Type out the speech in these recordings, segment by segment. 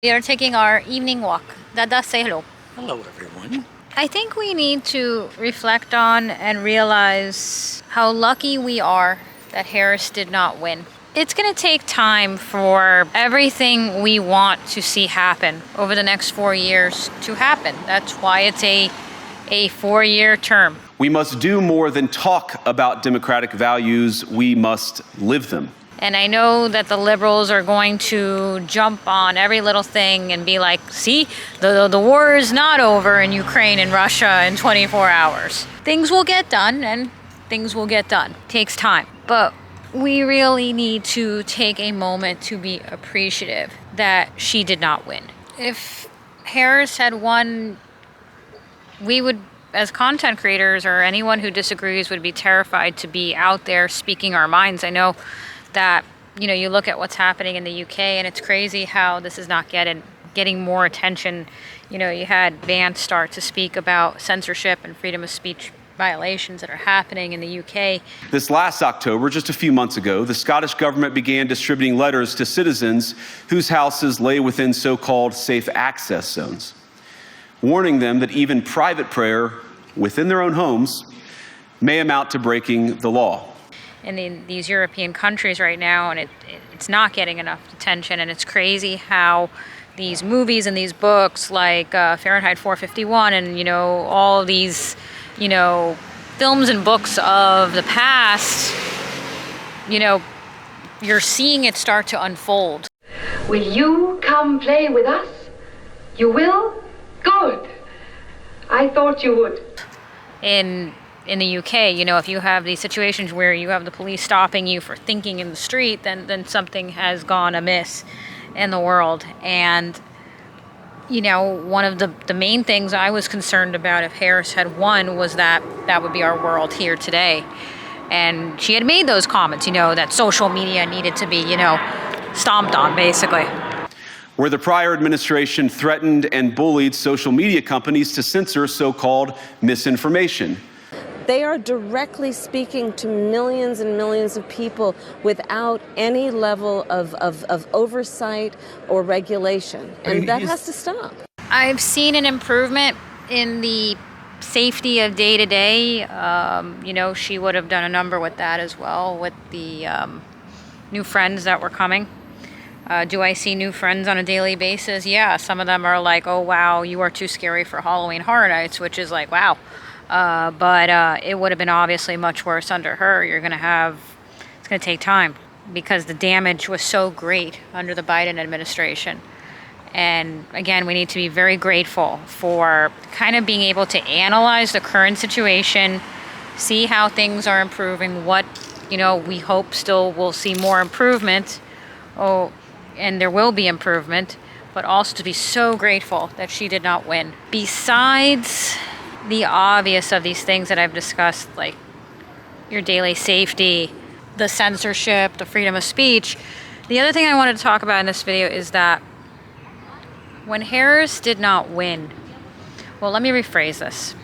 We are taking our evening walk. Dada, say hello. Hello, everyone. I think we need to reflect on and realize how lucky we are that Harris did not win. It's going to take time for everything we want to see happen over the next 4 years to happen. That's why it's a 4-year term. We must do more than talk about democratic values. We must live them. And I know that the liberals are going to jump on every little thing and be like, see, the war is not over in Ukraine and Russia in 24 hours. Things will get done, and things will get done. It takes time. But we really need to take a moment to be appreciative that she did not win. If Harris had won, we would, as content creators or anyone who disagrees, would be terrified to be out there speaking our minds. I know that, you look at what's happening in the UK, and it's crazy how this is not getting more attention. You had Vance start to speak about censorship and freedom of speech violations that are happening in the UK. This last October, just a few months ago, the Scottish government began distributing letters to citizens whose houses lay within so-called safe access zones, warning them that even private prayer within their own homes may amount to breaking the law. In these European countries right now, and it's not getting enough attention, and it's crazy how these movies and these books like Fahrenheit 451 and all these films and books of the past, you're seeing it start to unfold. Will you come play with us? You will? Good. I thought you would. In the UK, if you have these situations where you have the police stopping you for thinking in the street, then something has gone amiss in the world. And, one of the main things I was concerned about if Harris had won was that would be our world here today. And she had made those comments, that social media needed to be, stomped on, basically. Where the prior administration threatened and bullied social media companies to censor so-called misinformation. They are directly speaking to millions and millions of people without any level of oversight or regulation. And that has to stop. I've seen an improvement in the safety of day-to-day. She would have done a number with that as well, with the new friends that were coming. Do I see new friends on a daily basis? Yeah, some of them are like, oh, wow, you are too scary for Halloween Horror Nights, which is like, wow. But it would have been obviously much worse under her. It's going to take time because the damage was so great under the Biden administration. And again, we need to be very grateful for kind of being able to analyze the current situation, see how things are improving, what, we hope still we'll see more improvement. Oh, and there will be improvement, but also to be so grateful that she did not win. Besides the obvious of these things that I've discussed, like your daily safety, the censorship, the freedom of speech, the other thing I wanted to talk about in this video is that when Harris did not win, well, let me rephrase this.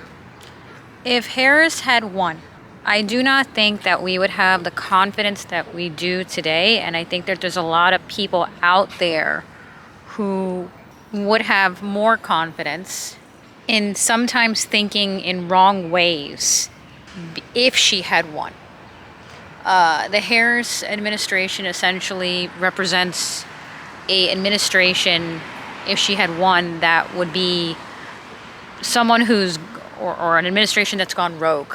If Harris had won, I do not think that we would have the confidence that we do today, and I think that there's a lot of people out there who would have more confidence in sometimes thinking in wrong ways if she had won. The Harris administration essentially represents an administration, if she had won, that would be someone or an administration that's gone rogue.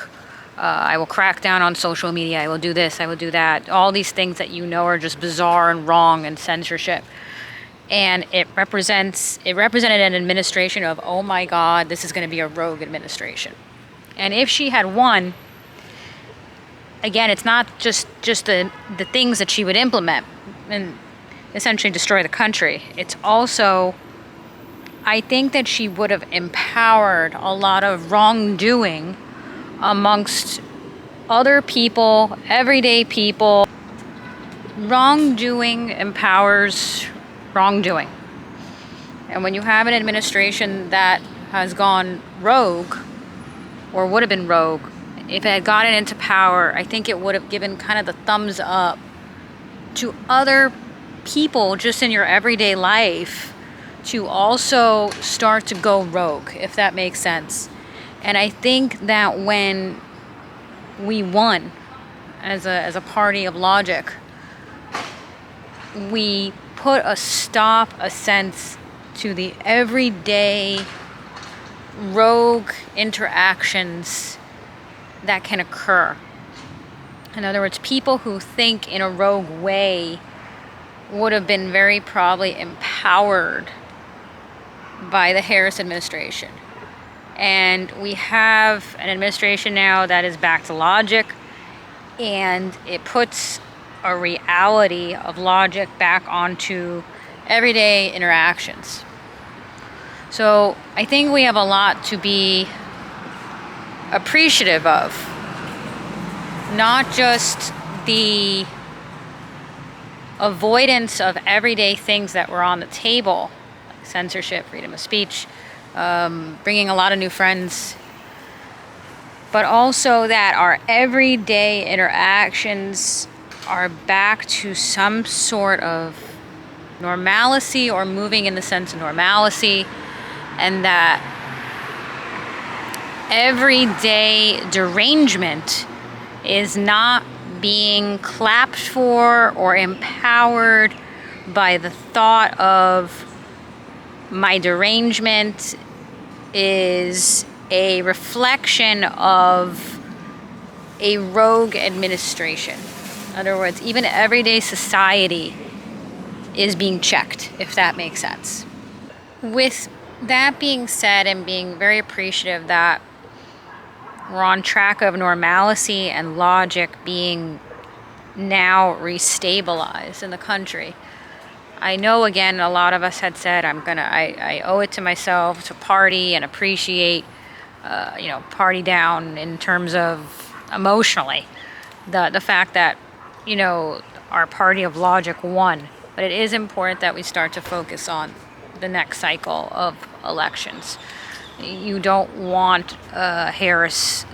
I will crack down on social media, I will do this, I will do that. All these things that are just bizarre and wrong and censorship. And it represented an administration of, oh my God, this is going to be a rogue administration. And if she had won, again, it's not just the things that she would implement and essentially destroy the country. It's also, I think that she would have empowered a lot of wrongdoing amongst other people, everyday people. Wrongdoing empowers wrongdoing. And when you have an administration that has gone rogue, or would have been rogue, if it had gotten into power, I think it would have given kind of the thumbs up to other people just in your everyday life to also start to go rogue, if that makes sense. And I think that when we won as a party of logic, we put a sense to the everyday rogue interactions that can occur. In other words, people who think in a rogue way would have been very probably empowered by the Harris administration. And we have an administration now that is back to logic, and it puts a reality of logic back onto everyday interactions. So I think we have a lot to be appreciative of. Not just the avoidance of everyday things that were on the table, like censorship, freedom of speech, bringing a lot of new friends, but also that our everyday interactions are back to some sort of normalcy, or moving in the sense of normalcy, and that everyday derangement is not being clapped for or empowered by the thought of my derangement is a reflection of a rogue administration. In other words, even everyday society is being checked, if that makes sense. With that being said, and being very appreciative that we're on track of normalcy and logic being now restabilized in the country. I know, again, a lot of us had said, I owe it to myself to party and appreciate, party down in terms of emotionally, the fact that, our party of logic won. But it is important that we start to focus on the next cycle of elections. You don't want a Harris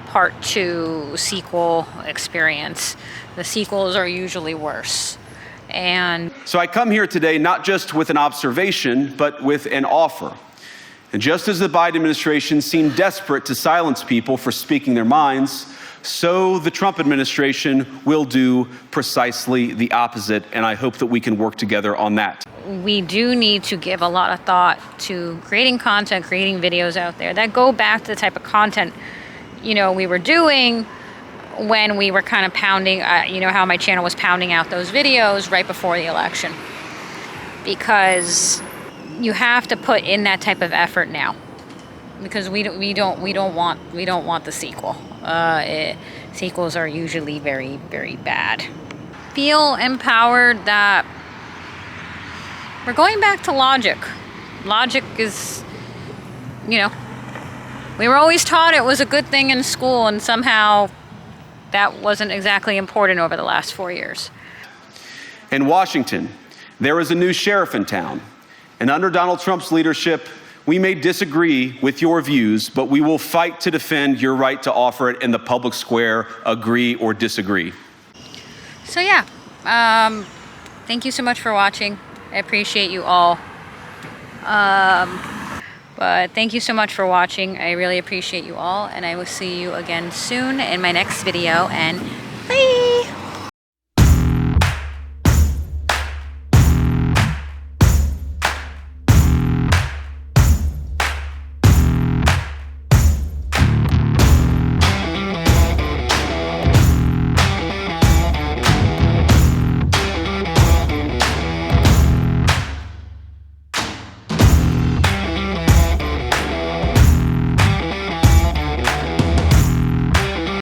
Part 2 sequel experience. The sequels are usually worse. And so I come here today not just with an observation, but with an offer. And just as the Biden administration seemed desperate to silence people for speaking their minds, so the Trump administration will do precisely the opposite, and I hope that we can work together on that. We do need to give a lot of thought to creating content, creating videos out there that go back to the type of content, we were doing when we were kind of pounding, how my channel was pounding out those videos right before the election. Because you have to put in that type of effort now. Because we don't want the sequel. Sequels are usually very, very bad. Feel empowered that we're going back to logic. Logic is, we were always taught it was a good thing in school, and somehow that wasn't exactly important over the last 4 years. In Washington, there is a new sheriff in town, and under Donald Trump's leadership, we may disagree with your views, but we will fight to defend your right to offer it in the public square, agree or disagree. So yeah, thank you so much for watching. I appreciate you all. But thank you so much for watching. I really appreciate you all, and I will see you again soon in my next video, and bye!